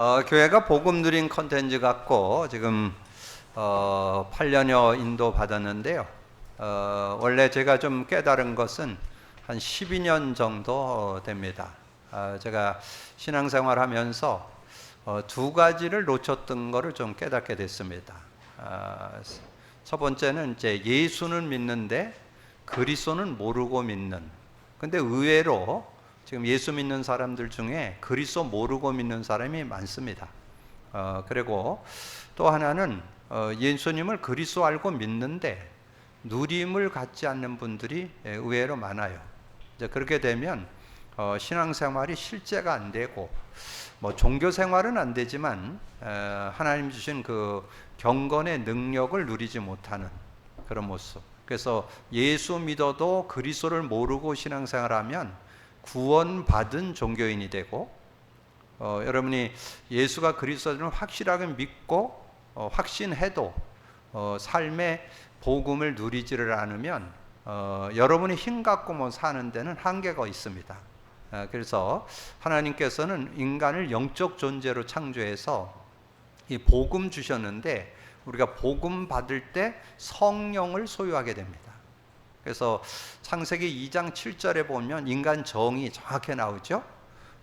교회가 복음 누린 컨텐츠 갖고 지금 8년여 인도 받았는데요. 원래 제가 좀 깨달은 것은 한 12년 정도 됩니다. 제가 신앙생활 하면서 두 가지를 놓쳤던 거를 좀 깨닫게 됐습니다. 첫 번째는 이제 예수는 믿는데 그리스도는 모르고 믿는. 근데 의외로 지금 예수 믿는 사람들 중에 그리스도 모르고 믿는 사람이 많습니다. 그리고 또 하나는 예수님을 그리스도 알고 믿는데 누림을 갖지 않는 분들이 의외로 많아요. 이제 그렇게 되면 신앙생활이 실제가 안 되고 뭐 종교 생활은 안 되지만 하나님 주신 그 경건의 능력을 누리지 못하는 그런 모습. 그래서 예수 믿어도 그리스도를 모르고 신앙생활하면 구원받은 종교인이 되고 여러분이 예수가 그리스도를 확실하게 믿고 확신해도 삶의 복음을 누리지를 않으면 여러분이 힘 갖고 사는 데는 한계가 있습니다. 그래서 하나님께서는 인간을 영적 존재로 창조해서 이 복음 주셨는데 우리가 복음 받을 때 성령을 소유하게 됩니다. 그래서 창세기 2장 7절에 보면 인간 정의 정확히 나오죠.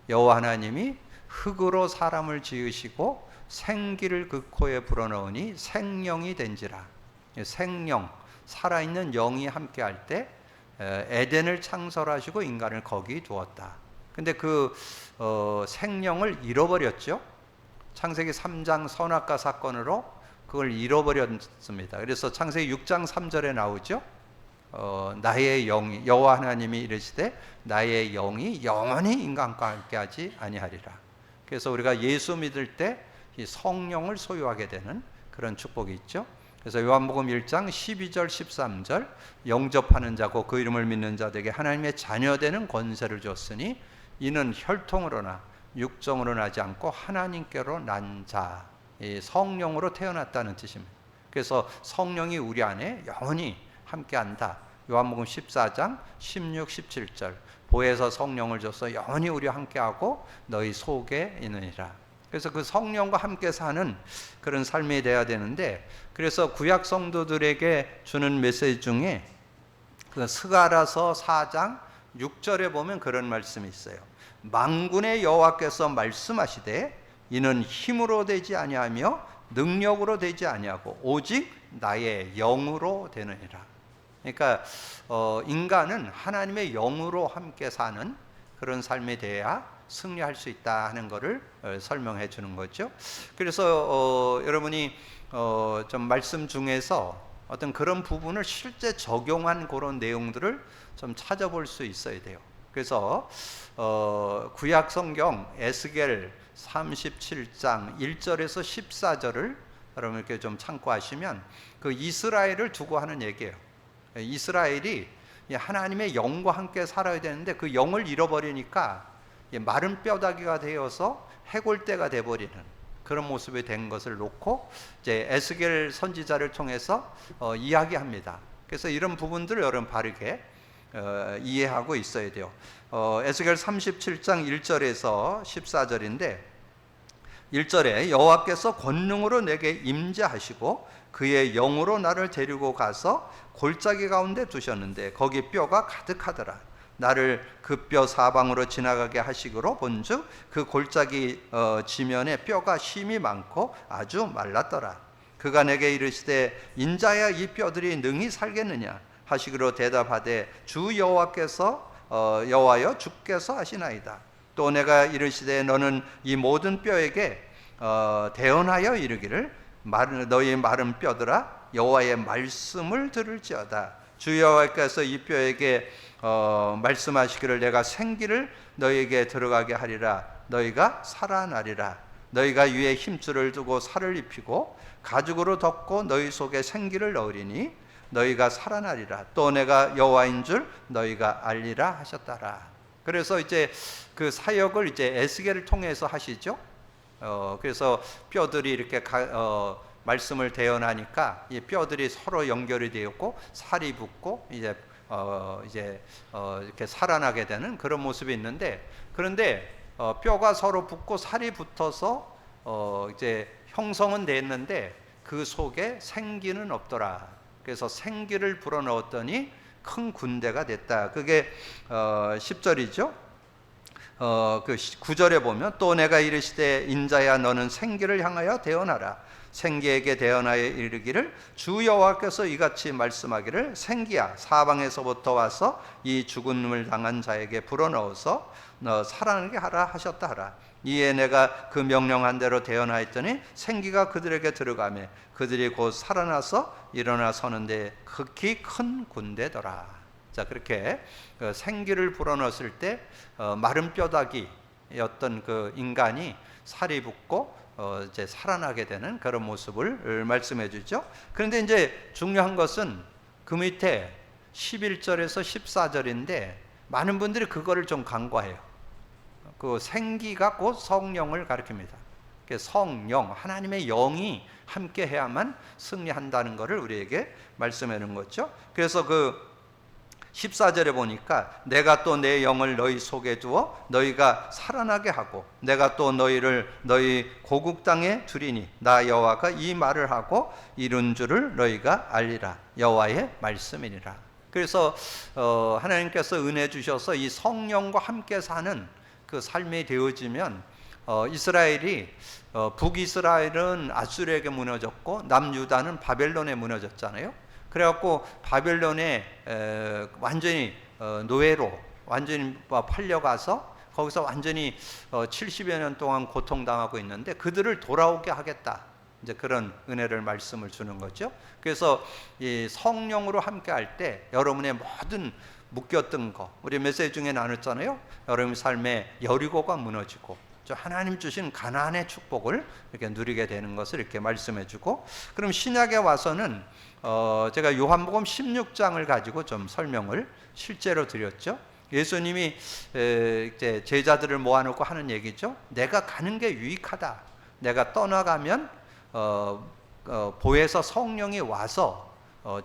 여호와 하나님이 흙으로 사람을 지으시고 생기를 그 코에 불어넣으니 생령이 된지라. 생령, 살아있는 영이 함께할 때 에덴을 창설하시고 인간을 거기 두었다. 근데 그 생령을 잃어버렸죠. 창세기 3장 선악과 사건으로 그걸 잃어버렸습니다. 그래서 창세기 6장 3절에 나오죠. 나의 영이 여호와 하나님이 이르시되 나의 영이 영원히 인간과 함께하지 아니하리라. 그래서 우리가 예수 믿을 때 이 성령을 소유하게 되는 그런 축복이 있죠. 그래서 요한복음 1장 12절 13절 영접하는 자고 그 이름을 믿는 자들에게 하나님의 자녀되는 권세를 줬으니 이는 혈통으로나 육정으로 나지 않고 하나님께로 난 자, 성령으로 태어났다는 뜻입니다. 그래서 성령이 우리 안에 영원히 함께한다. 요한복음 14장 16, 17절 보혜사 성령을 줘서 영원히 우리와 함께하고 너희 속에 있느니라. 그래서 그 성령과 함께 사는 그런 삶이 돼야 되는데, 그래서 구약 성도들에게 주는 메시지 중에 그 스가랴서 4장 6절에 보면 그런 말씀이 있어요. 만군의 여호와께서 말씀하시되 이는 힘으로 되지 아니하며 능력으로 되지 아니하고 오직 나의 영으로 되느니라. 그러니까 인간은 하나님의 영으로 함께 사는 그런 삶에 대해야 승리할 수 있다 하는 것을 설명해 주는 거죠. 그래서 여러분이 좀 말씀 중에서 어떤 그런 부분을 실제 적용한 그런 내용들을 좀 찾아볼 수 있어야 돼요. 그래서 구약 성경 에스겔 37장 1절에서 14절을 여러분 이렇게 좀 참고하시면 그 이스라엘을 두고 하는 얘기예요. 이스라엘이 하나님의 영과 함께 살아야 되는데 그 영을 잃어버리니까 마른 뼈다귀가 되어서 해골대가 돼버리는 그런 모습이 된 것을 놓고 이제 에스겔 선지자를 통해서 이야기합니다. 그래서 이런 부분들을 여러분 바르게 이해하고 있어야 돼요. 에스겔 37장 1절에서 14절인데 1절에 여호와께서 권능으로 내게 임재하시고 그의 영으로 나를 데리고 가서 골짜기 가운데 두셨는데 거기 뼈가 가득하더라. 나를 그 뼈 사방으로 지나가게 하시기로 본즉 그 골짜기 지면에 뼈가 심이 많고 아주 말랐더라. 그가 내게 이르시되 인자야 이 뼈들이 능히 살겠느냐 하시기로 대답하되 주 여호와여 주께서 하시나이다. 또 내가 이르시되 너는 이 모든 뼈에게 대언하여 이르기를 너희 마른 뼈들아 여호와의 말씀을 들을지어다. 주 여호와께서 이 뼈에게 말씀하시기를 내가 생기를 너희에게 들어가게 하리라. 너희가 살아나리라. 너희가 위에 힘줄을 두고 살을 입히고 가죽으로 덮고 너희 속에 생기를 넣으리니 너희가 살아나리라. 또 내가 여호와인 줄 너희가 알리라 하셨더라. 그래서 이제 그 사역을 이제 에스겔을 통해서 하시죠. 그래서 뼈들이 이렇게 말씀을 대언하니까 이 뼈들이 서로 연결이 되었고 살이 붙고 이제 이렇게 살아나게 되는 그런 모습이 있는데, 그런데 뼈가 서로 붙고 살이 붙어서 이제 형성은 됐는데 그 속에 생기는 없더라. 그래서 생기를 불어넣었더니 큰 군대가 됐다. 그게 10절이죠. 그 9절에 보면 또 내가 이르시되 인자야 너는 생기를 향하여 대언하라. 생기에게 대언하여 이르기를 주 여호와께서 이같이 말씀하기를 생기야 사방에서부터 와서 이 죽음을 당한 자에게 불어넣어서 너 살아나게 하라 하셨다 하라. 이에 내가 그 명령한 대로 대언하였더니 생기가 그들에게 들어가매 그들이 곧 살아나서 일어나 서는데 극히 큰 군대더라. 자, 그렇게 생기를 불어넣었을 때 마른 뼈다귀였던 그 인간이 살이 붙고 이제 살아나게 되는 그런 모습을 말씀해 주죠. 그런데 이제 중요한 것은 그 밑에 11절에서 14절인데 많은 분들이 그거를 좀 간과해요. 그 생기가 곧 성령을 가리킵니다. 성령, 하나님의 영이 함께 해야만 승리한다는 것을 우리에게 말씀해 주는 거죠. 그래서 그 14절에 보니까 내가 또 내 영을 너희 속에 두어 너희가 살아나게 하고 내가 또 너희를 너희 고국 땅에 두리니 나 여호와가 이 말을 하고 이룬 줄을 너희가 알리라. 여호와의 말씀이니라. 그래서 하나님께서 은혜 주셔서 이 성령과 함께 사는 그 삶이 되어지면 이스라엘이 북이스라엘은 아수르에게 무너졌고 남유다는 바벨론에 무너졌잖아요. 그래갖고 바벨론에 완전히 노예로 완전히 팔려가서 거기서 완전히 70여 년 동안 고통당하고 있는데 그들을 돌아오게 하겠다. 이제 그런 은혜를 말씀을 주는 거죠. 그래서 이 성령으로 함께 할 때 여러분의 모든 묶였던 거 우리 메시지 중에 나눴잖아요. 여러분 삶에 여리고가 무너지고 하나님 주신 가나안의 축복을 이렇게 누리게 되는 것을 이렇게 말씀해주고, 그럼 신약에 와서는 제가 요한복음 16장을 가지고 좀 설명을 실제로 드렸죠. 예수님이 이제 제자들을 모아놓고 하는 얘기죠. 내가 가는 게 유익하다. 내가 떠나가면 보혜사 성령이 와서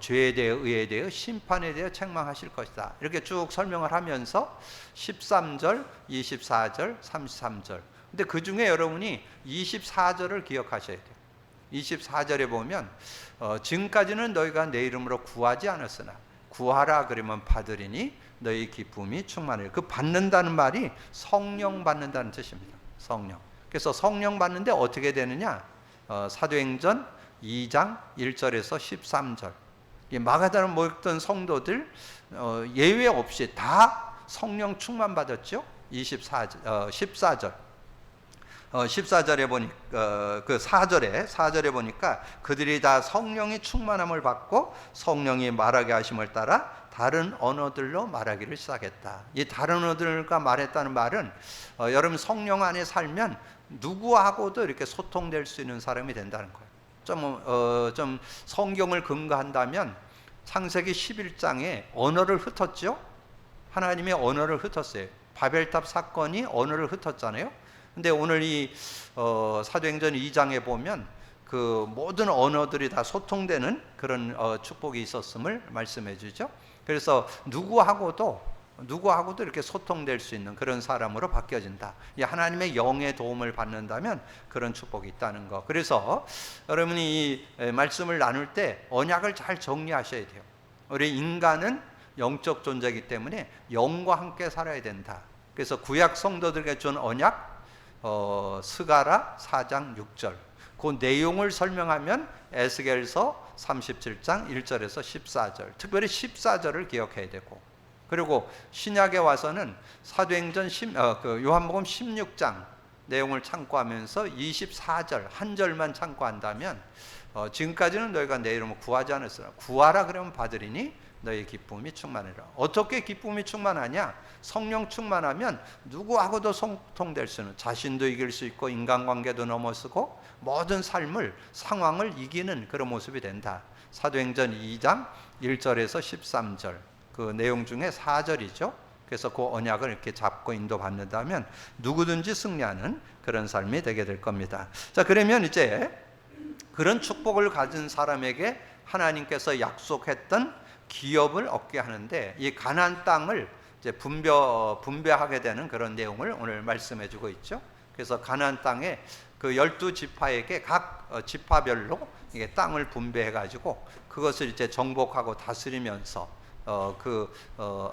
죄에 대해 의에 대해 심판에 대해 책망하실 것이다. 이렇게 쭉 설명을 하면서 13절, 24절, 33절. 근데 그 중에 여러분이 24절을 기억하셔야 돼요. 24절에 보면 지금까지는 너희가 내 이름으로 구하지 않았으나 구하라 그러면 받으리니 너희 기쁨이 충만해요. 그 받는다는 말이 성령 받는다는 뜻입니다. 성령. 그래서 성령 받는데 어떻게 되느냐? 사도행전 2장 1절에서 13절. 마가다는 모였던 성도들 예외 없이 다 성령 충만 받았죠. 14절. 14절에 보니까 그 4절에 보니까 그들이 다 성령이 충만함을 받고 성령이 말하게 하심을 따라 다른 언어들로 말하기를 시작했다. 이 다른 언어들과 말했다는 말은 여러분 성령 안에 살면 누구하고도 이렇게 소통될 수 있는 사람이 된다는 거예요. 좀 성경을 근거한다면 창세기 11장에 언어를 흩었죠. 하나님의 언어를 흩었어요. 바벨탑 사건이 언어를 흩었잖아요. 근데 오늘 이 사도행전 2장에 보면 그 모든 언어들이 다 소통되는 그런 축복이 있었음을 말씀해 주죠. 그래서 누구하고도 이렇게 소통될 수 있는 그런 사람으로 바뀌어진다. 이 하나님의 영의 도움을 받는다면 그런 축복이 있다는 거. 그래서 여러분이 이 말씀을 나눌 때 언약을 잘 정리하셔야 돼요. 우리 인간은 영적 존재이기 때문에 영과 함께 살아야 된다. 그래서 구약 성도들에게 준 언약 스가랴 4장 6절. 그 내용을 설명하면 에스겔서 37장 1절에서 14절. 특별히 14절을 기억해야 되고, 그리고 신약에 와서는 사도행전 요한복음 16장 내용을 참고하면서 24절 한 절만 참고한다면 지금까지는 너희가 내 이름을 구하지 않았으나 구하라 그러면 받으리니 너희 기쁨이 충만해라. 어떻게 기쁨이 충만하냐? 성령 충만하면 누구하고도 소통될 수 있는, 자신도 이길 수 있고 인간관계도 넘어서고 모든 삶을 상황을 이기는 그런 모습이 된다. 사도행전 2장 1절에서 13절 그 내용 중에 4절이죠. 그래서 그 언약을 이렇게 잡고 인도받는다면 누구든지 승리하는 그런 삶이 되게 될 겁니다. 자, 그러면 이제 그런 축복을 가진 사람에게 하나님께서 약속했던 기업을 얻게 하는데, 이 가나안 땅을 이제 분배하게 되는 그런 내용을 오늘 말씀해주고 있죠. 그래서 가나안 땅에 그 12지파에게 각 지파별로 이게 땅을 분배해 가지고 그것을 이제 정복하고 다스리면서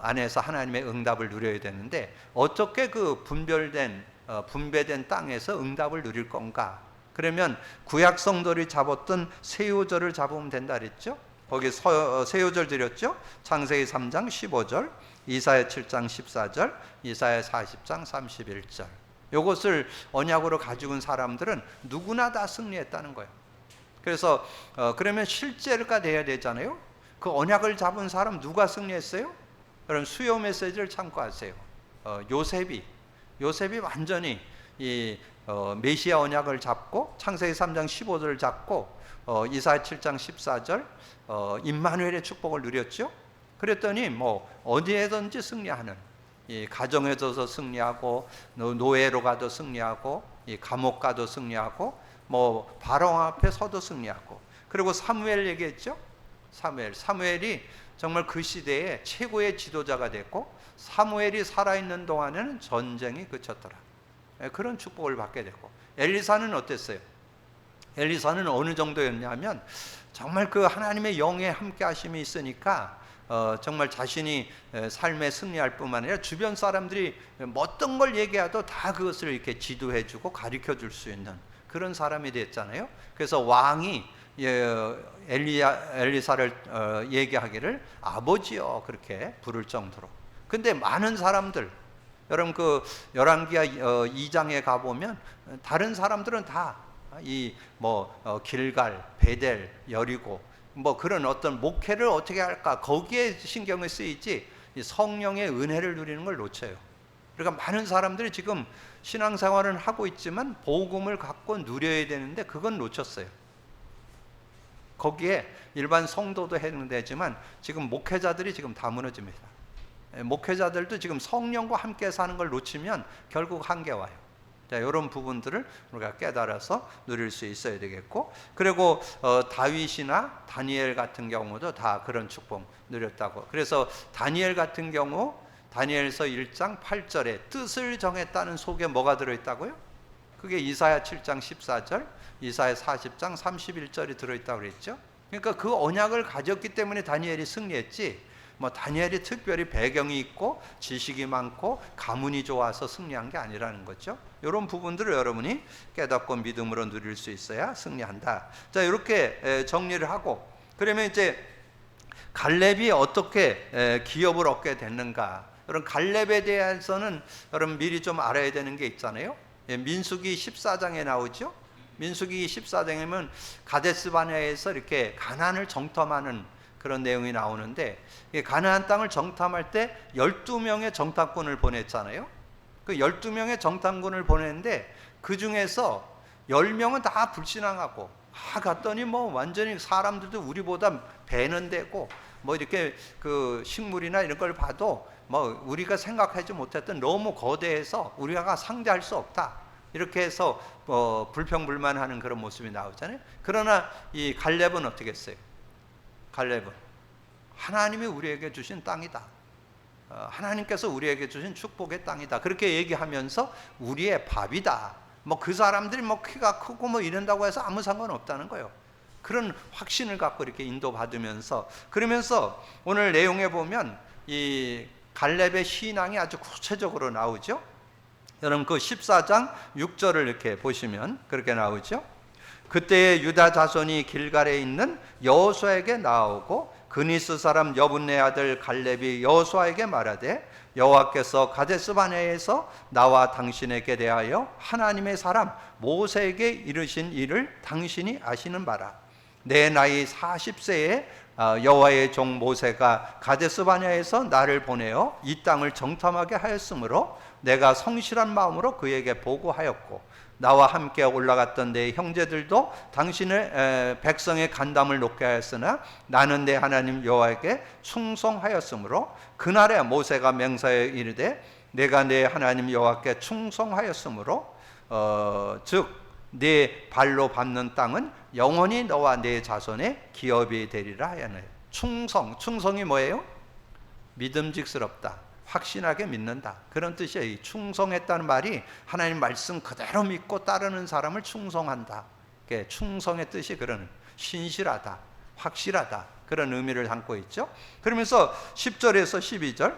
안에서 하나님의 응답을 누려야 되는데, 어떻게 그 분배된 땅에서 응답을 누릴 건가? 그러면 구약 성도들이 잡았던 세요절을 잡으면 된다 그랬죠? 거기 세요절 드렸죠? 창세기 3장 15절, 이사야 7장 14절, 이사야 40장 31절. 이것을 언약으로 가지고 온 사람들은 누구나 다 승리했다는 거예요. 그래서 그러면 실제가 돼야 되잖아요. 그 언약을 잡은 사람 누가 승리했어요? 그럼 수요 메시지를 참고하세요. 요셉이 완전히 이 메시아 언약을 잡고 창세기 3장 15절을 잡고 이사야 7장 14절 임마누엘의 축복을 누렸죠. 그랬더니 뭐 어디에든지 승리하는, 이 가정에서도 승리하고 노예로 가도 승리하고 이 감옥 가도 승리하고 뭐 바로 앞에 서도 승리하고. 그리고 사무엘 얘기했죠. 사무엘이 정말 그 시대의 최고의 지도자가 됐고, 사무엘이 살아있는 동안에는 전쟁이 그쳤더라. 그런 축복을 받게 됐고, 엘리사는 어땠어요? 엘리사는 어느 정도였냐면 정말 그 하나님의 영의 함께 하심이 있으니까 정말 자신이 삶에 승리할 뿐만 아니라 주변 사람들이 어떤 걸 얘기해도 다 그것을 이렇게 지도해 주고 가르쳐 줄 수 있는 그런 사람이 됐잖아요. 그래서 왕이 엘리사를 얘기하기를 아버지요 그렇게 부를 정도로. 근데 많은 사람들, 여러분 그 열왕기하 2장에 가보면 다른 사람들은 다 이 길갈, 베델, 여리고 뭐 그런 어떤 목회를 어떻게 할까 거기에 신경을 쓰이지 이 성령의 은혜를 누리는 걸 놓쳐요. 그러니까 많은 사람들이 지금 신앙생활은 하고 있지만 복음을 갖고 누려야 되는데 그건 놓쳤어요. 거기에 일반 성도도 해당되지만 지금 목회자들이 지금 다 무너집니다. 목회자들도 지금 성령과 함께 사는 걸 놓치면 결국 한계 와요. 자, 이런 부분들을 우리가 깨달아서 누릴 수 있어야 되겠고, 그리고 다윗이나 다니엘 같은 경우도 다 그런 축복 누렸다고. 그래서 다니엘 같은 경우 다니엘서 1장 8절에 뜻을 정했다는 속에 뭐가 들어있다고요? 그게 이사야 7장 14절, 이사야 40장 31절이 들어있다고 그랬죠. 그러니까 그 언약을 가졌기 때문에 다니엘이 승리했지, 다니엘이 특별히 배경이 있고 지식이 많고 가문이 좋아서 승리한 게 아니라는 거죠. 이런 부분들을 여러분이 깨닫고 믿음으로 누릴 수 있어야 승리한다. 자, 이렇게 정리를 하고, 그러면 이제 갈렙이 어떻게 기업을 얻게 됐는가? 여러분 갈렙에 대해서는 여러분 미리 좀 알아야 되는 게 있잖아요. 민수기 14장에 나오죠. 민수기 14장에는 가데스바네아에서 이렇게 가나안을 정탐하는 그런 내용이 나오는데, 가나안 땅을 정탐할 때 12명의 정탐꾼을 보냈잖아요. 그 12명의 정탐꾼을 보냈는데 그 중에서 10명은 다 불신앙하고, 갔더니 완전히 사람들도 우리보다 배는 되고 이렇게 그 식물이나 이런 걸 봐도 우리가 생각하지 못했던 너무 거대해서 우리가 상대할 수 없다. 이렇게 해서 불평불만하는 그런 모습이 나오잖아요. 그러나 이 갈렙은 어떻게 했어요? 갈렙은 하나님이 우리에게 주신 땅이다. 하나님께서 우리에게 주신 축복의 땅이다. 그렇게 얘기하면서 우리의 밥이다. 그 사람들이 키가 크고 이런다고 해서 아무 상관없다는 거예요. 그런 확신을 갖고 이렇게 인도받으면서, 그러면서 오늘 내용에 보면 이 갈렙의 신앙이 아주 구체적으로 나오죠. 여러분 그 14장 6절을 이렇게 보시면 그렇게 나오죠. 그때에 유다 자손이 길갈에 있는 여호수아에게 나오고 그니스 사람 여분네 아들 갈렙이 여호수아에게 말하되 여호와께서 가데스바네아에서 나와 당신에게 대하여 하나님의 사람 모세에게 이르신 일을 당신이 아시는 바라. 내 나이 40세에 여호와의 종 모세가 가데스바네아에서 나를 보내어 이 땅을 정탐하게 하였으므로 내가 성실한 마음으로 그에게 보고하였고, 나와 함께 올라갔던 내 형제들도 당신의 백성의 간담을 높게 하였으나 나는 내 하나님 여호와에게 충성하였으므로 그날에 모세가 맹세하여 이르되 내가 내 하나님 여호와께 충성하였으므로 즉 네 발로 밟는 땅은 영원히 너와 네 자손의 기업이 되리라 하였네. 충성이 뭐예요? 믿음직스럽다, 확신하게 믿는다. 그런 뜻이에요. 이 충성했다는 말이 하나님 말씀 그대로 믿고 따르는 사람을 충성한다. 충성의 뜻이 그런 신실하다, 확실하다 그런 의미를 담고 있죠. 그러면서 10절에서 12절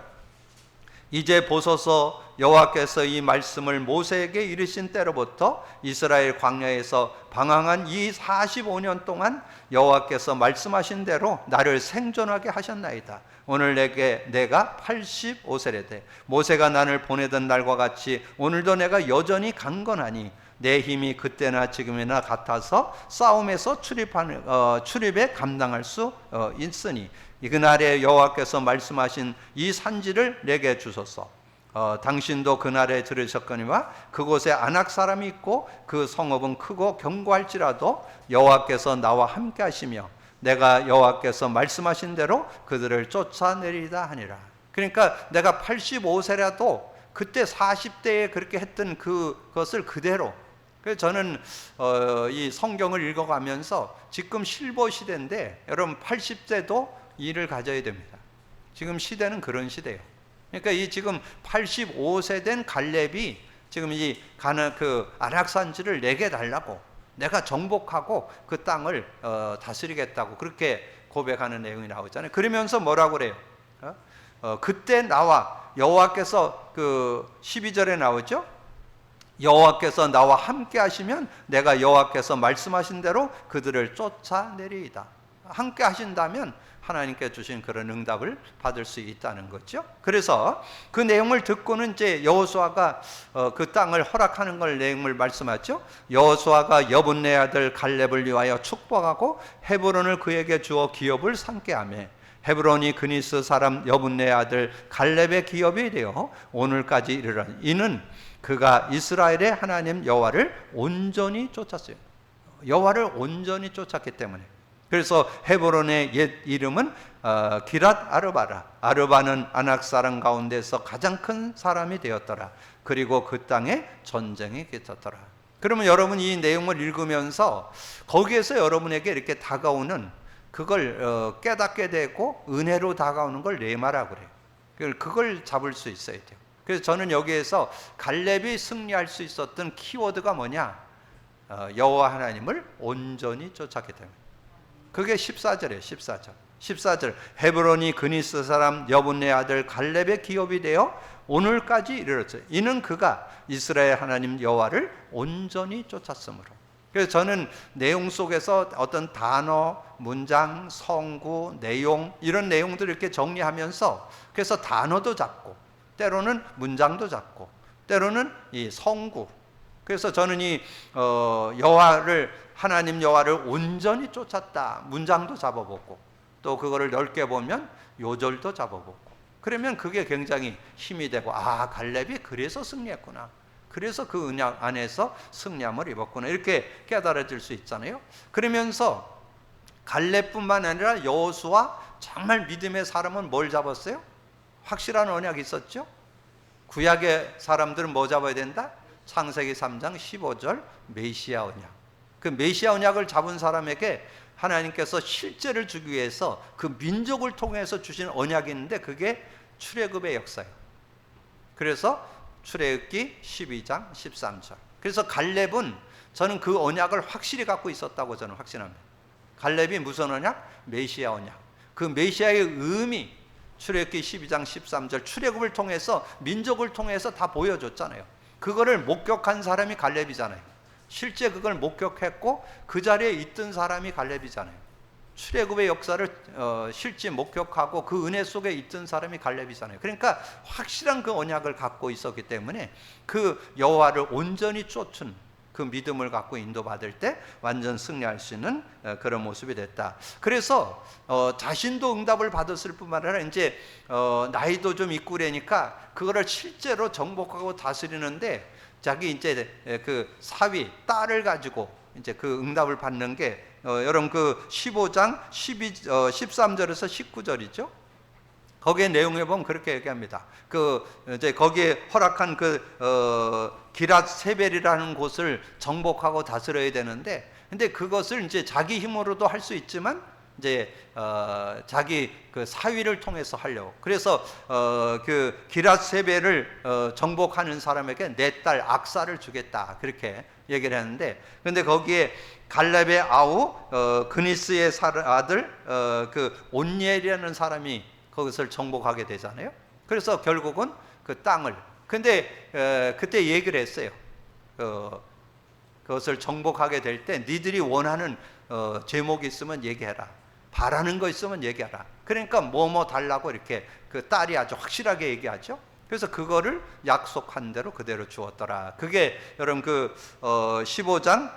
이제 보소서 여호와께서 이 말씀을 모세에게 이르신 때로부터 이스라엘 광야에서 방황한 이 45년 동안 여호와께서 말씀하신 대로 나를 생존하게 하셨나이다. 오늘 내가 85세례 모세가 나를 보내던 날과 같이 오늘도 내가 여전히 강건하니 내 힘이 그때나 지금이나 같아서 싸움에서 출입에 감당할 수 있으니 그날에 여호와께서 말씀하신 이 산지를 내게 주소서. 당신도 그날에 들으셨거니와 그곳에 아낙 사람이 있고 그 성읍은 크고 견고할지라도 여호와께서 나와 함께 하시며 내가 여호와께서 말씀하신 대로 그들을 쫓아내리다 하니라. 그러니까 내가 85세라도 그때 40대에 그렇게 했던 그것을 그대로. 그래서 저는 이 성경을 읽어가면서 지금 실버 시대인데 여러분 80대도 일을 가져야 됩니다. 지금 시대는 그런 시대예요. 그러니까 이 지금 85세 된 갈렙이 지금 이 가는 그 아낙산지를 내게 달라고, 내가 정복하고 그 땅을 다스리겠다고 그렇게 고백하는 내용이 나오잖아요. 그러면서 뭐라고 그래요? 그때 나와 여호와께서 그 12절에 나오죠. 여호와께서 나와 함께 하시면 내가 여호와께서 말씀하신 대로 그들을 쫓아내리이다. 함께 하신다면 하나님께 주신 그런 응답을 받을 수 있다는 거죠. 그래서 그 내용을 듣고는 이제 여호수아가 그 땅을 허락하는 걸 내용을 말씀하죠. 여호수아가 여분네 아들 갈렙을 위하여 축복하고 헤브론을 그에게 주어 기업을 삼게 하며 헤브론이 그니스 사람 여분네 아들 갈렙의 기업이 되어 오늘까지 이르러니 이는 그가 이스라엘의 하나님 여호와를 온전히 쫓았어요. 여호와를 온전히 쫓았기 때문에. 그래서 헤브론의 옛 이름은 기랏 아르바라. 아르바는 아낙 사람 가운데서 가장 큰 사람이 되었더라. 그리고 그 땅에 전쟁이 깃었더라. 그러면 여러분 이 내용을 읽으면서 거기에서 여러분에게 이렇게 다가오는 그걸 깨닫게 되고 은혜로 다가오는 걸 레마라고 그래요. 그걸 잡을 수 있어야 돼요. 그래서 저는 여기에서 갈렙이 승리할 수 있었던 키워드가 뭐냐? 여호와 하나님을 온전히 쫓았기 때문에. 그게 14절이에요. 14절 헤브론이 그니스 사람 여분네 아들 갈렙의 기업이 되어 오늘까지 이르렀죠. 이는 그가 이스라엘 하나님 여호와를 온전히 쫓았으므로. 그래서 저는 내용 속에서 어떤 단어, 문장, 성구, 내용 이런 내용들을 이렇게 정리하면서 그래서 단어도 잡고 때로는 문장도 잡고 때로는 이 성구. 그래서 저는 이 하나님 여호와를 온전히 쫓았다 문장도 잡아보고 또 그거를 넓게 보면 요절도 잡아보고 그러면 그게 굉장히 힘이 되고 갈렙이 그래서 승리했구나. 그래서 그 은약 안에서 승리함을 입었구나. 이렇게 깨달아질 수 있잖아요. 그러면서 갈렙뿐만 아니라 여호수아 정말 믿음의 사람은 뭘 잡았어요? 확실한 언약이 있었죠. 구약의 사람들은 뭐 잡아야 된다? 창세기 3장 15절 메시아 언약. 그 메시아 언약을 잡은 사람에게 하나님께서 실제를 주기 위해서 그 민족을 통해서 주신 언약이 있는데 그게 출애굽의 역사예요. 그래서 출애굽기 12장 13절. 그래서 갈렙은 저는 그 언약을 확실히 갖고 있었다고 저는 확신합니다. 갈렙이 무슨 언약? 메시아 언약. 그 메시아의 의미 출애굽기 12장 13절 출애굽을 통해서 민족을 통해서 다 보여줬잖아요. 그거를 목격한 사람이 갈렙이잖아요. 실제 그걸 목격했고 그 자리에 있던 사람이 갈렙이잖아요. 출애굽의 역사를 실제 목격하고 그 은혜 속에 있던 사람이 갈렙이잖아요. 그러니까 확실한 그 언약을 갖고 있었기 때문에 그 여호와를 온전히 쫓은 그 믿음을 갖고 인도받을 때 완전 승리할 수 있는 그런 모습이 됐다. 그래서 자신도 응답을 받았을 뿐만 아니라 이제 나이도 좀 있고 그러니까 그거를 실제로 정복하고 다스리는데 자기 이제 그 사위 딸을 가지고 이제 그 응답을 받는 게 여러분 그 15장 13절에서 19절이죠. 거기에 내용에 보면 그렇게 얘기합니다. 그 이제 거기에 허락한 그 기랏 세벨이라는 곳을 정복하고 다스려야 되는데, 근데 그것을 이제 자기 힘으로도 할 수 있지만 이제 자기 그 사위를 통해서 하려고. 그래서 그 기랏세벨을 정복하는 사람에게 내 딸 악사를 주겠다 그렇게 얘기를 했는데, 근데 거기에 갈렙의 아우 그니스의 아들 그 온니엘이라는 사람이 그것을 정복하게 되잖아요. 그래서 결국은 그 땅을, 근데 그때 얘기를 했어요. 그것을 정복하게 될 때 니들이 원하는 제목이 있으면 얘기해라, 바라는 거 있으면 얘기하라. 그러니까 뭐뭐 달라고 이렇게 그 딸이 아주 확실하게 얘기하죠. 그래서 그거를 약속한 대로 그대로 주었더라. 그게 여러분 그 15장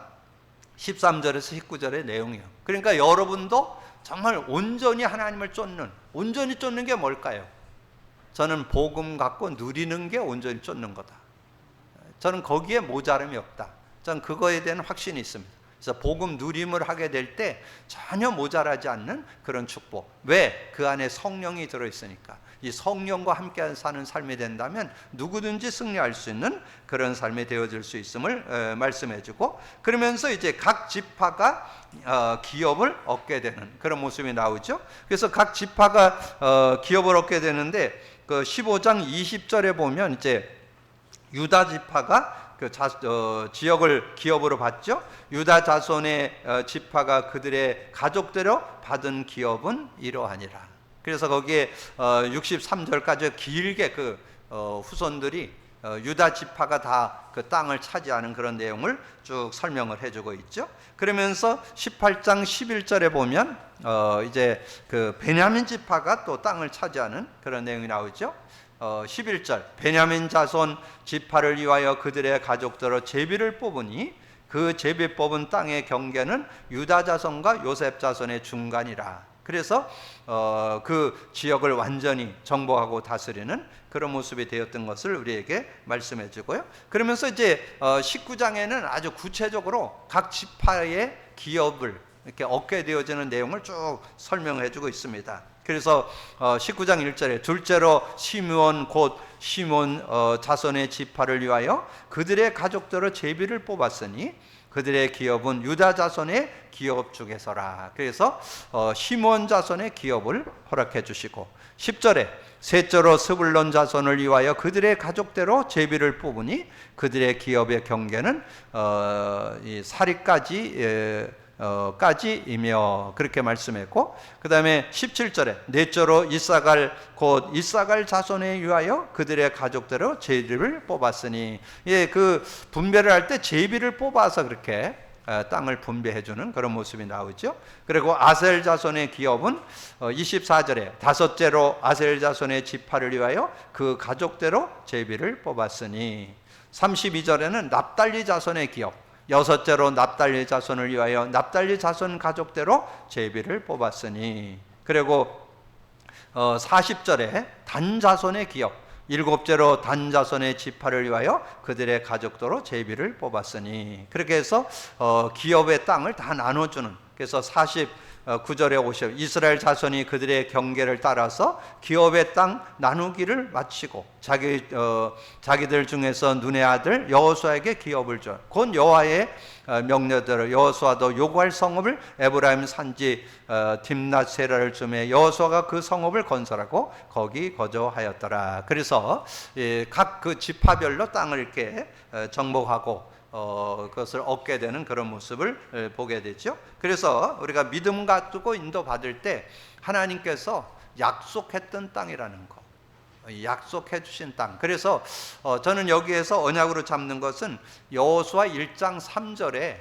13절에서 19절의 내용이에요. 그러니까 여러분도 정말 온전히 하나님을 쫓는, 온전히 쫓는 게 뭘까요? 저는 복음 갖고 누리는 게 온전히 쫓는 거다. 저는 거기에 모자람이 없다. 저는 그거에 대한 확신이 있습니다. 그래서 복음 누림을 하게 될 때 전혀 모자라지 않는 그런 축복. 왜? 그 안에 성령이 들어있으니까. 이 성령과 함께 사는 삶이 된다면 누구든지 승리할 수 있는 그런 삶이 되어질 수 있음을 말씀해주고, 그러면서 이제 각 지파가 기업을 얻게 되는 그런 모습이 나오죠. 그래서 각 지파가 기업을 얻게 되는데, 그 15장 20절에 보면 이제 유다 지파가 그 지역을 기업으로 받죠. 유다 자손의 지파가 그들의 가족대로 받은 기업은 이러하니라. 그래서 거기에 63절까지 길게 그 후손들이 유다 지파가 다 그 땅을 차지하는 그런 내용을 쭉 설명을 해주고 있죠. 그러면서 18장 11절에 보면 이제 그 베냐민 지파가 또 땅을 차지하는 그런 내용이 나오죠. 11절 베냐민 자손 지파를 위하여 그들의 가족들로 제비를 뽑으니 그 제비 뽑은 땅의 경계는 유다 자손과 요셉 자손의 중간이라. 그래서 그 지역을 완전히 정복하고 다스리는 그런 모습이 되었던 것을 우리에게 말씀해 주고요. 그러면서 이제 19장에는 아주 구체적으로 각 지파의 기업을 이렇게 얻게 되어지는 내용을 쭉 설명해 주고 있습니다. 그래서 19장 1절에 둘째로 시므온 곧 시몬 자손의 지파를 위하여 그들의 가족들로 제비를 뽑았으니 그들의 기업은 유다 자손의 기업 중에서라. 그래서 시몬 자손의 기업을 허락해 주시고, 10절에 셋째로 스불론 자손을 위하여 그들의 가족대로 제비를 뽑으니 그들의 기업의 경계는 이 사리까지 까지이며 그렇게 말씀했고, 그 다음에 17절에 넷째로 이사갈 곧 이사갈 자손에 위하여 그들의 가족대로 제비를 뽑았으니, 예, 그 분배를 할 때 제비를 뽑아서 그렇게 땅을 분배해주는 그런 모습이 나오죠. 그리고 아셀 자손의 기업은 24절에 다섯째로 아셀 자손의 지파를 위하여 그 가족대로 제비를 뽑았으니, 32절에는 납달리 자손의 기업, 여섯째로 납달리 자손을 위하여 납달리 자손 가족대로 제비를 뽑았으니, 그리고 40절에 단 자손의 기업, 일곱째로 단 자손의 지파를 위하여 그들의 가족대로 제비를 뽑았으니, 그렇게 해서 기업의 땅을 다 나눠주는, 그래서 49절에 오셔 이스라엘 자손이 그들의 경계를 따라서 기업의 땅 나누기를 마치고 자기들 중에서 눈의 아들 여호수아에게 기업을 줘. 곧 여호와의 명령대로 여호수아도 요구할 성읍을 에브라임 산지 딥낫세라를 쯤에 여호수아가 그 성읍을 건설하고 거기 거주하였더라. 그래서 각 그 지파별로 땅을 이렇게 정복하고 그것을 얻게 되는 그런 모습을 보게 되죠. 그래서 우리가 믿음 가지고 인도받을 때 하나님께서 약속했던 땅이라는 거, 약속해 주신 땅. 그래서 저는 여기에서 언약으로 잡는 것은 여호수아 1장 3절에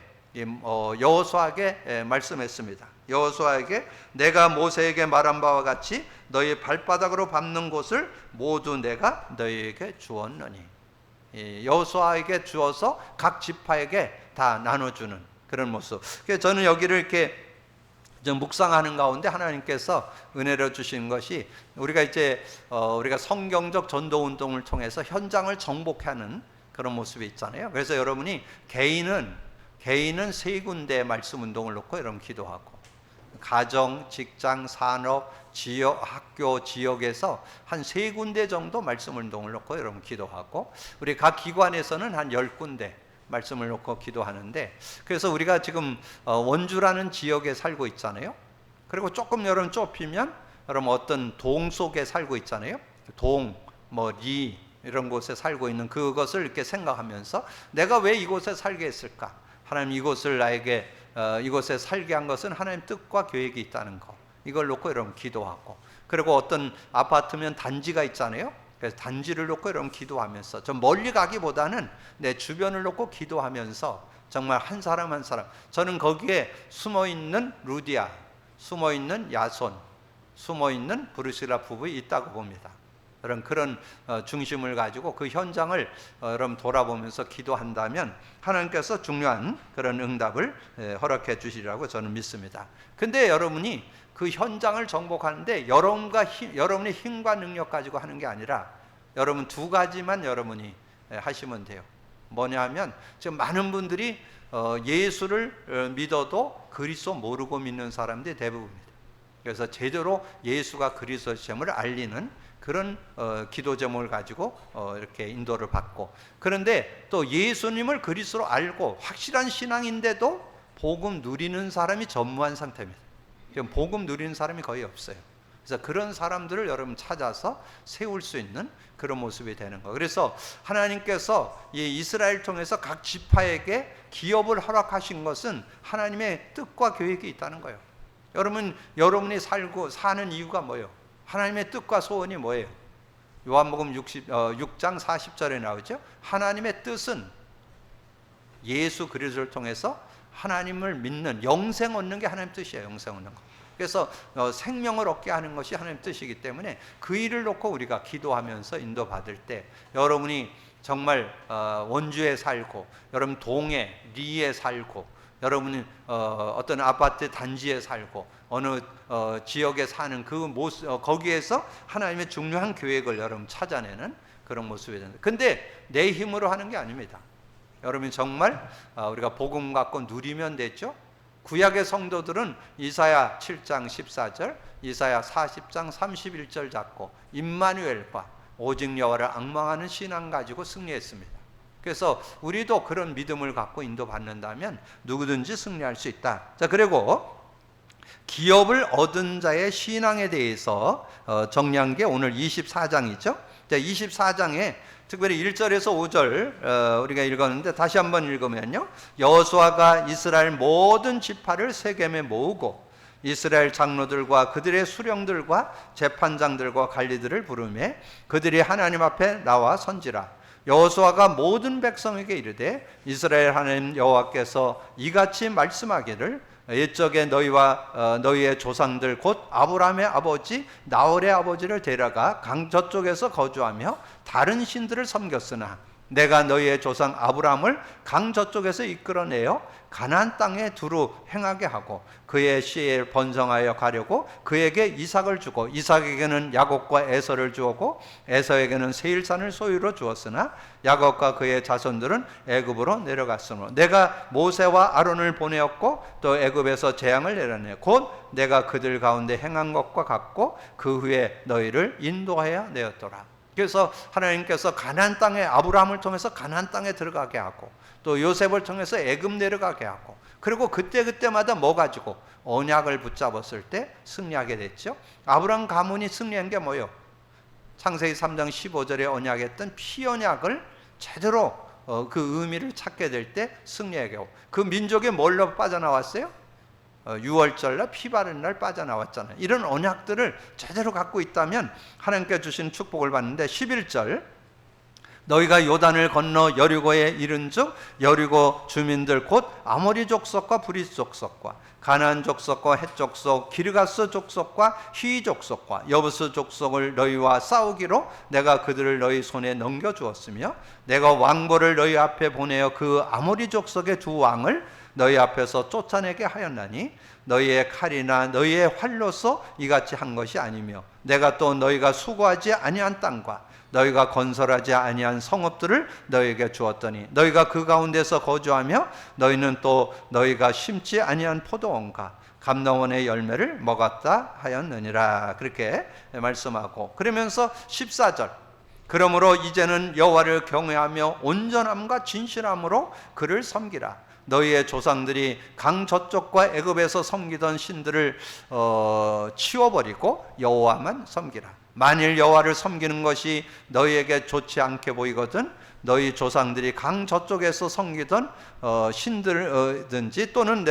여호수아에게 말씀했습니다. 여호수아에게 내가 모세에게 말한 바와 같이 너희 발바닥으로 밟는 곳을 모두 내가 너희에게 주었느니, 여호수아에게 주어서 각 지파에게 다 나눠주는 그런 모습. 그래서 저는 여기를 이렇게 묵상하는 가운데 하나님께서 은혜로 주신 것이, 우리가 이제 우리가 성경적 전도 운동을 통해서 현장을 정복하는 그런 모습이 있잖아요. 그래서 여러분이 개인은 세 군데 말씀 운동을 놓고 여러분 기도하고, 가정, 직장, 산업, 지역, 학교, 지역에서 한 세 군데 정도 말씀 운동을 놓고 여러분 기도하고, 우리 각 기관에서는 한 10군데 말씀을 놓고 기도하는데, 그래서 우리가 지금 원주라는 지역에 살고 있잖아요. 그리고 조금 여러분 좁히면 여러분 어떤 동 속에 살고 있잖아요. 동, 리 이런 곳에 살고 있는 그것을 이렇게 생각하면서 내가 왜 이곳에 살게 했을까? 하나님 이곳을 나에게 이곳에 살게 한 것은 하나님 뜻과 계획이 있다는 거. 이걸 놓고 여러분 기도하고, 그리고 어떤 아파트면 단지가 있잖아요. 그래서 단지를 놓고 여러분 기도하면서 좀 멀리 가기보다는 내 주변을 놓고 기도하면서 정말 한 사람 한 사람, 저는 거기에 숨어있는 루디아, 숨어있는 야손, 숨어있는 브루실라 부부가 있다고 봅니다. 여러분 그런 중심을 가지고 그 현장을 여러분 돌아보면서 기도한다면 하나님께서 중요한 그런 응답을 허락해 주시리라고 저는 믿습니다. 근데 여러분이 그 현장을 정복하는데 여러분의 힘과 능력 가지고 하는 게 아니라 여러분 두 가지만 여러분이 하시면 돼요. 뭐냐 하면 지금 많은 분들이 예수를 믿어도 그리스도 모르고 믿는 사람들이 대부분입니다. 그래서 제대로 예수가 그리스도심을 알리는 그런 기도 제목을 가지고 이렇게 인도를 받고, 그런데 또 예수님을 그리스도로 알고 확실한 신앙인데도 복음 누리는 사람이 전무한 상태입니다. 지금 복음 누리는 사람이 거의 없어요. 그래서 그런 사람들을 여러분 찾아서 세울 수 있는 그런 모습이 되는 거예요. 그래서 하나님께서 이 이스라엘 통해서 각 지파에게 기업을 허락하신 것은 하나님의 뜻과 계획이 있다는 거예요. 여러분이 사는 이유가 뭐예요? 하나님의 뜻과 소원이 뭐예요? 요한복음 6장 40절에 나오죠. 하나님의 뜻은 예수 그리스도를 통해서 하나님을 믿는, 영생 얻는 게 하나님 뜻이에요. 영생 얻는 거. 그래서 생명을 얻게 하는 것이 하나님 뜻이기 때문에 그 일을 놓고 우리가 기도하면서 인도받을 때 여러분이 정말 원주에 살고, 여러분 동에, 리에 살고, 여러분이 어떤 아파트 단지에 살고 어느 지역에 사는 그 모습, 거기에서 하나님의 중요한 계획을 여러분 찾아내는 그런 모습이 된다. 근데 내 힘으로 하는 게 아닙니다. 여러분이 정말 우리가 복음 갖고 누리면 됐죠. 구약의 성도들은 이사야 7장 14절, 이사야 40장 31절 잡고 임마누엘과 오직 여호와를 앙망하는 신앙 가지고 승리했습니다. 그래서 우리도 그런 믿음을 갖고 인도받는다면 누구든지 승리할 수 있다. 자, 그리고 기업을 얻은 자의 신앙에 대해서 정리한 게 오늘 24장이죠. 자, 24장에 특별히 1절에서 5절 우리가 읽었는데 다시 한번 읽으면요. 여호수아가 이스라엘 모든 지파를 세겜에 모으고 이스라엘 장로들과 그들의 수령들과 재판장들과 관리들을 부르매 그들이 하나님 앞에 나와 선지라. 여호수아가 모든 백성에게 이르되 이스라엘 하나님 여호와께서 이같이 말씀하기를 옛적에 너희와 너희의 조상들 곧 아브라함의 아버지 나홀의 아버지를 데려가 강 저쪽에서 거주하며 다른 신들을 섬겼으나 내가 너희의 조상 아브라함을 강 저쪽에서 이끌어내어 가나안 땅에 두루 행하게 하고 그의 씨에 번성하여 가려고 그에게 이삭을 주고 이삭에게는 야곱과 에서를 주었고 에서에게는 세일산을 소유로 주었으나 야곱과 그의 자손들은 애굽으로 내려갔으므로 내가 모세와 아론을 보내었고 또 애굽에서 재앙을 내려내 곧 내가 그들 가운데 행한 것과 같고 그 후에 너희를 인도하여 내었더라. 그래서 하나님께서 가나안 땅에 아브라함을 통해서 가나안 땅에 들어가게 하고 또 요셉을 통해서 애굽 내려가게 하고 그리고 그때마다 뭐 가지고 언약을 붙잡았을 때 승리하게 됐죠. 아브라함 가문이 승리한 게 뭐예요? 창세기 3장 15절에 언약했던 피언약을 제대로 그 의미를 찾게 될 때 승리하게 하고 그 민족이 뭘로 빠져나왔어요? 6월절날 피 바른 날 빠져나왔잖아요. 이런 언약들을 제대로 갖고 있다면 하나님께 주신 축복을 받는데 11절 너희가 요단을 건너 여리고에 이른즉 여리고 주민들 곧 아모리 족속과 브리스 족속과 가나안 족속과 헷 족속 기르가스 족속과 휘 족속과 여부스 족속을 너희와 싸우기로 내가 그들을 너희 손에 넘겨주었으며 내가 왕보를 너희 앞에 보내어 그 아모리 족속의 두 왕을 너희 앞에서 쫓아내게 하였나니 너희의 칼이나 너희의 활로서 이같이 한 것이 아니며 내가 또 너희가 수고하지 아니한 땅과 너희가 건설하지 아니한 성읍들을 너희에게 주었더니 너희가 그 가운데서 거주하며 너희는 또 너희가 심지 아니한 포도원과 감람원의 열매를 먹었다 하였느니라. 그렇게 말씀하고 그러면서 14절 그러므로 이제는 여호와를 경외하며 온전함과 진실함으로 그를 섬기라. 너희의 조상들이 강 저쪽과 애굽에서 섬기던 신들을 치워버리고 여호와만 섬기라. 만일 여호와를 섬기는 것이 너희에게 좋지 않게 보이거든 너희 조상들이 강 저쪽에서 섬기던 신들든지 또는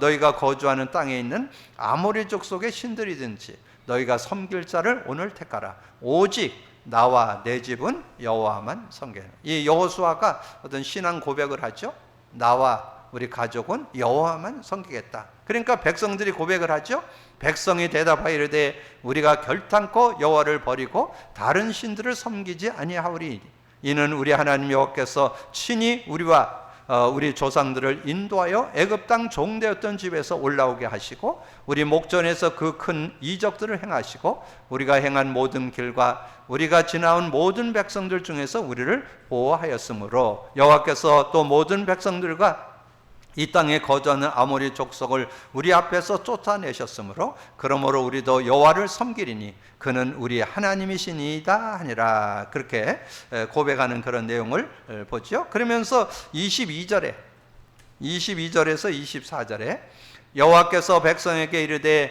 너희가 거주하는 땅에 있는 아모리 족속의 신들이든지 너희가 섬길 자를 오늘 택하라. 오직 나와 내 집은 여호와만 섬겨라. 이 여호수아가 어떤 신앙 고백을 하죠. 나와 우리 가족은 여호와만 섬기겠다. 그러니까 백성들이 고백을 하죠. 백성이 대답하여 이르되 우리가 결탄코 여호와를 버리고 다른 신들을 섬기지 아니하오리. 이는 우리 하나님 여호와께서 친히 우리와 우리 조상들을 인도하여 애굽 땅 종되었던 집에서 올라오게 하시고 우리 목전에서 그 큰 이적들을 행하시고 우리가 행한 모든 길과 우리가 지나온 모든 백성들 중에서 우리를 보호하였으므로 여호와께서 또 모든 백성들과 이 땅에 거주하는 아모리 족속을 우리 앞에서 쫓아내셨으므로 그러므로 우리도 여호와를 섬기리니 그는 우리 하나님이시니이다 하니라. 그렇게 고백하는 그런 내용을 보죠. 그러면서 22절에서 24절에 여호와께서 백성에게 이르되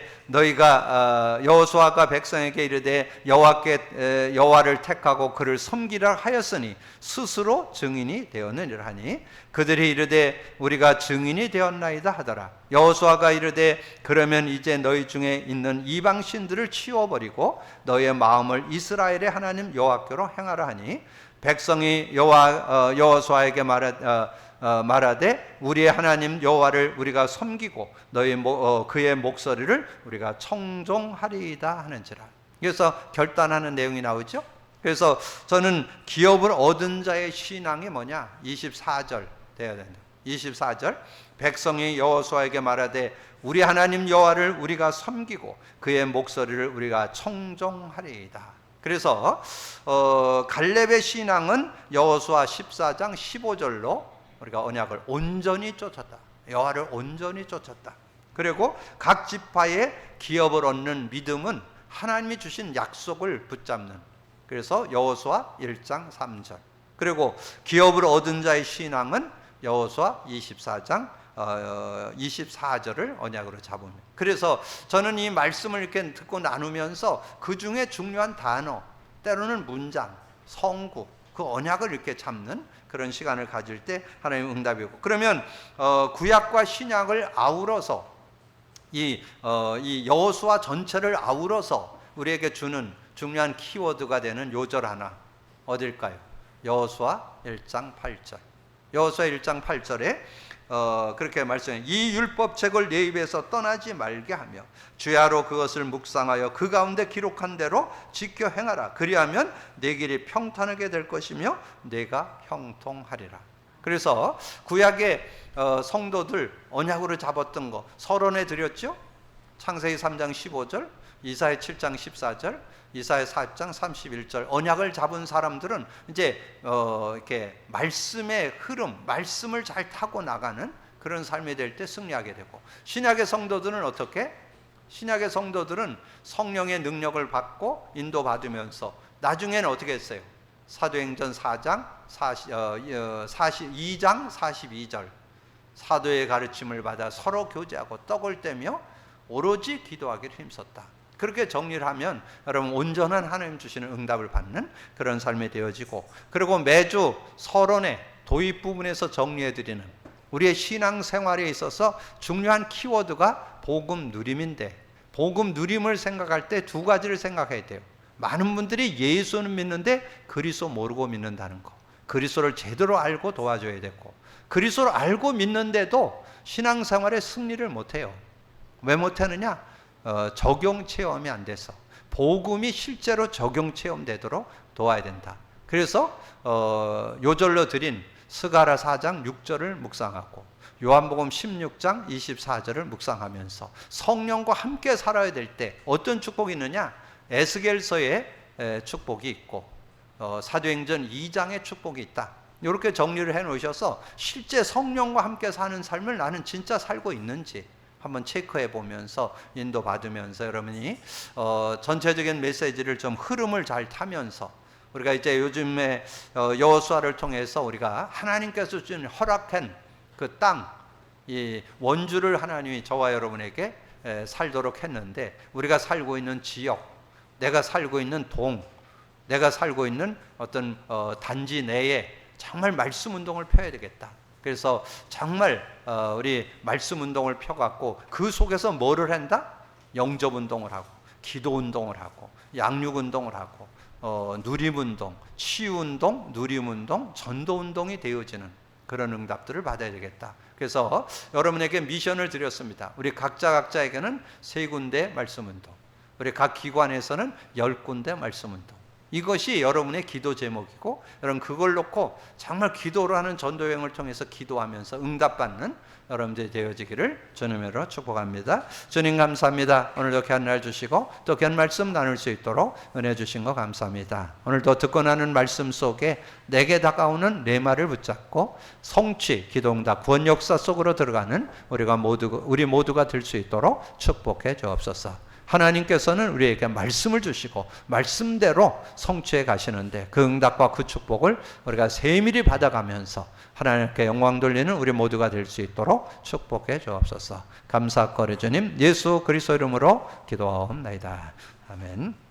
여호수아가 백성에게 이르되 여호와를 택하고 그를 섬기라 하였으니 스스로 증인이 되었느니라 하니 그들이 이르되 우리가 증인이 되었나이다 하더라. 여호수아가 이르되 그러면 이제 너희 중에 있는 이방 신들을 치워버리고 너희의 마음을 이스라엘의 하나님 여호와께로 행하라 하니 백성이 여호수아에게 말하되 우리의 하나님 여호와를 우리가 섬기고 그의 목소리를 우리가 청종하리이다 하는지라. 그래서 결단하는 내용이 나오죠. 그래서 저는 기업을 얻은 자의 신앙이 뭐냐? 24절 돼야 된다. 24절 백성이 여호수아에게 말하되 우리 하나님 여호와를 우리가 섬기고 그의 목소리를 우리가 청종하리이다. 그래서 갈렙의 신앙은 여호수아 14장 15절로 우리가 언약을 온전히 쫓았다. 여호와를 온전히 쫓았다. 그리고 각 지파의 기업을 얻는 믿음은 하나님이 주신 약속을 붙잡는. 그래서 여호수아 1장 3절. 그리고 기업을 얻은 자의 신앙은 여호수아 24장 24절을 언약으로 잡으면. 그래서 저는 이 말씀을 이렇게 듣고 나누면서 그 중에 중요한 단어, 때로는 문장, 성구, 그 언약을 이렇게 잡는 그런 시간을 가질 때 하나님 응답이고, 그러면 구약과 신약을 아우러서 이 여호수아 전체를 아우러서 우리에게 주는 중요한 키워드가 되는 요절 하나 어딜까요? 여호수아 1장 8절. 여호수아 1장 8절에 그렇게 말씀해요. 이 율법책을 내 입에서 떠나지 말게 하며 주야로 그것을 묵상하여 그 가운데 기록한 대로 지켜 행하라. 그리하면 내 길이 평탄하게 될 것이며 내가 형통하리라. 그래서 구약의 성도들 언약으로 잡았던 거 서론에 드렸죠. 창세기 3장 15절, 이사야 7장 14절, 이사야 4장 31절. 언약을 잡은 사람들은 이제 이렇게 말씀의 흐름, 말씀을 잘 타고 나가는 그런 삶이 될 때 승리하게 되고, 신약의 성도들은 어떻게? 신약의 성도들은 성령의 능력을 받고 인도받으면서 나중에는 어떻게 했어요? 사도행전 4장 42장 42절 사도의 가르침을 받아 서로 교제하고 떡을 떼며 오로지 기도하기를 힘썼다. 그렇게 정리를 하면 여러분 온전한 하나님 주시는 응답을 받는 그런 삶이 되어지고, 그리고 매주 서론의 도입 부분에서 정리해드리는 우리의 신앙생활에 있어서 중요한 키워드가 복음 누림인데, 복음 누림을 생각할 때 두 가지를 생각해야 돼요. 많은 분들이 예수는 믿는데 그리스도 모르고 믿는다는 거, 그리스도를 제대로 알고 도와줘야 되고, 그리스도를 알고 믿는데도 신앙생활에 승리를 못해요. 왜 못하느냐? 적용 체험이 안 돼서. 복음이 실제로 적용 체험되도록 도와야 된다. 그래서 요절로 드린 스가랴 4장 6절을 묵상하고 요한복음 16장 24절을 묵상하면서 성령과 함께 살아야 될 때 어떤 축복이 있느냐? 에스겔서에 축복이 있고 사도행전 2장의 축복이 있다. 이렇게 정리를 해 놓으셔서 실제 성령과 함께 사는 삶을 나는 진짜 살고 있는지 한번 체크해 보면서 인도받으면서 여러분이 전체적인 메시지를 좀 흐름을 잘 타면서 우리가 이제 요즘에 여호수아를 통해서 우리가 하나님께서 준 허락한 그 땅, 이 원주를 하나님이 저와 여러분에게 살도록 했는데, 우리가 살고 있는 지역, 내가 살고 있는 동, 내가 살고 있는 어떤 단지 내에 정말 말씀 운동을 펴야 되겠다. 그래서 정말 우리 말씀 운동을 펴갖고 그 속에서 뭐를 한다? 영접 운동을 하고, 기도 운동을 하고, 양육 운동을 하고, 누림 운동, 치유 운동, 누림 운동, 전도 운동이 되어지는 그런 응답들을 받아야 되겠다. 그래서 여러분에게 미션을 드렸습니다. 우리 각자에게는 3군데 말씀 운동, 우리 각 기관에서는 10군데 말씀 운동. 이것이 여러분의 기도 제목이고, 여러분 그걸 놓고 정말 기도로 하는 전도 여행을 통해서 기도하면서 응답받는 여러분들이 되어지기를 주님으로 축복합니다. 주님 감사합니다. 오늘도 귀한 날 주시고 또 귀한 말씀 나눌 수 있도록 은혜 주신 거 감사합니다. 오늘도 듣고 나는 말씀 속에 내게 다가오는 내 말을 붙잡고 성취, 기도응답, 구원 역사 속으로 들어가는 우리 모두가 될 수 있도록 축복해 주옵소서. 하나님께서는 우리에게 말씀을 주시고 말씀대로 성취해 가시는데, 그 응답과 그 축복을 우리가 세밀히 받아가면서 하나님께 영광 돌리는 우리 모두가 될 수 있도록 축복해 주옵소서. 감사하고 주님 예수 그리스도 이름으로 기도하옵나이다. 아멘.